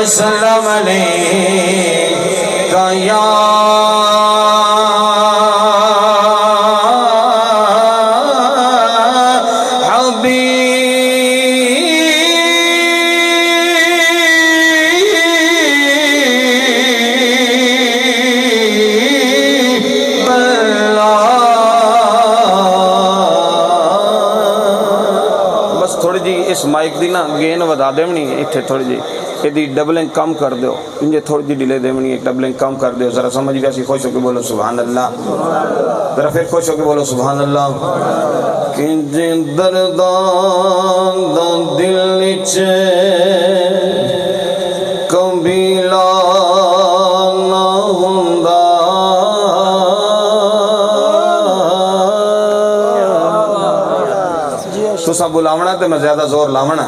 وسلم علیکہ یا حبیب اللہ۔ بس تھوڑی جی اس مائک دی نا گین ودا دیونی اتھے تھوڑی جی یہ ڈبلنگ کم کر دیو، انجھے تھوڑی جی ڈیلے دیونی ایک ڈبلنگ کم کر دیو، ذرا سمجھ گیا سی، خوش ہو کے بولو سبحان اللہ، ذرا پھر خوش ہو کے بولو سبحان اللہ۔ کہ جن دردان دا دل چے قبیلہ نہ ہوندا، تسا بلاونا تے میں زیادہ زور لاونا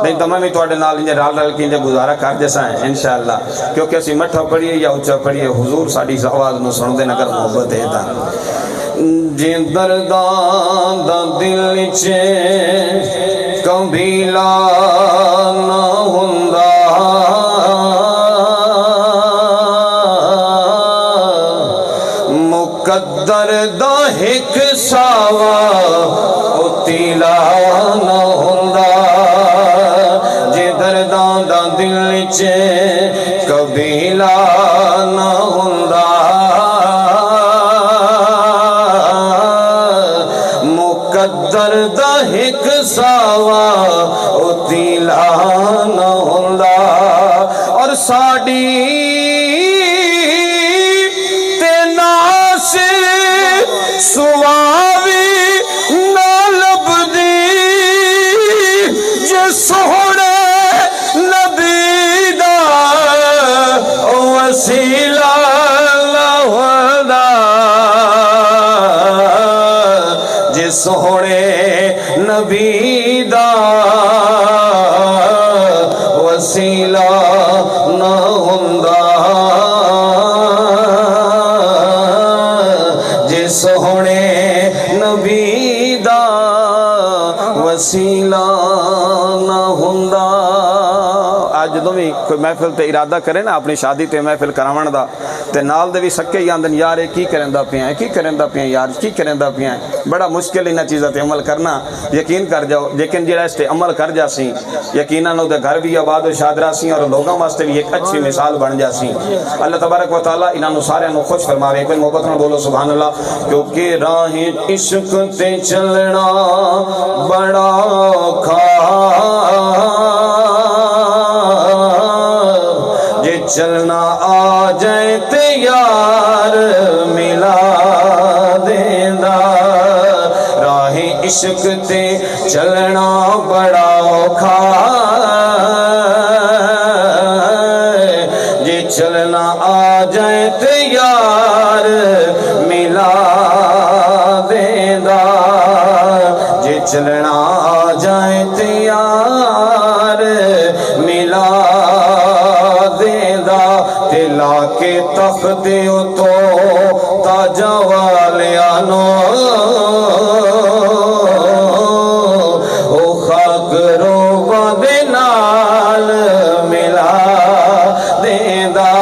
نہیں تو میں بھی توڑے نال انجھے رال رال کی انجھے گزارا کر جیسا ہے انشاءاللہ، کیونکہ اسی مٹھا پڑھئے یا اچھا پڑھئے حضور ساڑی آواز نو سن دے نگر محبت ہے دا۔ جن دردان دا دل چے قبیلہ نہ ہوندا، مقدر دا ایک ساوا تیلا نہ ہوندا، جے درداں دا دل چے قبیلہ نہ ہوندا، مقدر دا ایک ساوا تیلا نہ ہوندا، اور ساڑی تے ناصر سواوی سوڑے نبی دا وسیلہ نہ ہوندا، جے سوڑے نبی دا وسیلہ نہ ہوندا، جے سوڑے نبی دا وسیلہ نہ ہوندا۔ آج جدوں بھی کوئی محفل تے ارادہ کرے نا اپنی شادی تے محفل کراون دا تے نال دے بھی سکے یاندن یار اے کی کریندا پیاں کی کریندا پیاں یار کی کریندا پیاں، بڑا مشکل انہاں چیزاں تے عمل کرنا، یقین کر جاؤ، لیکن جڑا اس تے عمل کر جاسی یقیناً او دے گھر بھی آباد و شاد راسی اور لوگاں واسطے بھی ایک اچھی مثال بن جاسی۔ اللہ تبارک و تعالی انہاں نو سارے نو خوش فرماوے، کوئی محبت نال بولو سبحان اللہ۔ کیونکہ راہ عشق تے چلنا بڑا اوکھا، جے چلنا آ جائے تے یار ملا دیندا، راہ عشق تے چلنا بڑا اوکھا، جے چلنا آ جائے تے یار ملا دیندا، جے چلنا آ جائے تے یار ملا دیندا، تے لا کے تخت تو تاجا والیانو او خاک روباں دے نال ملا دیندا،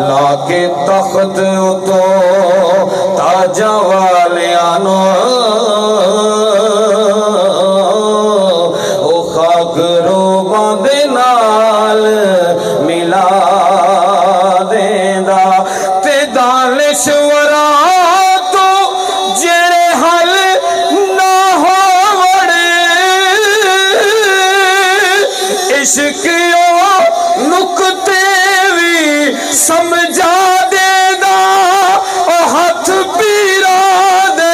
لا کے تخت تو تاجا والیانو او خاک روباں دے نال ملا دیندا، تے دانشوراں تو جڑے حل نہ ہووڑے، عشق او نکتے بھی سمجھا دیندا، او ہاتھ پیراں دے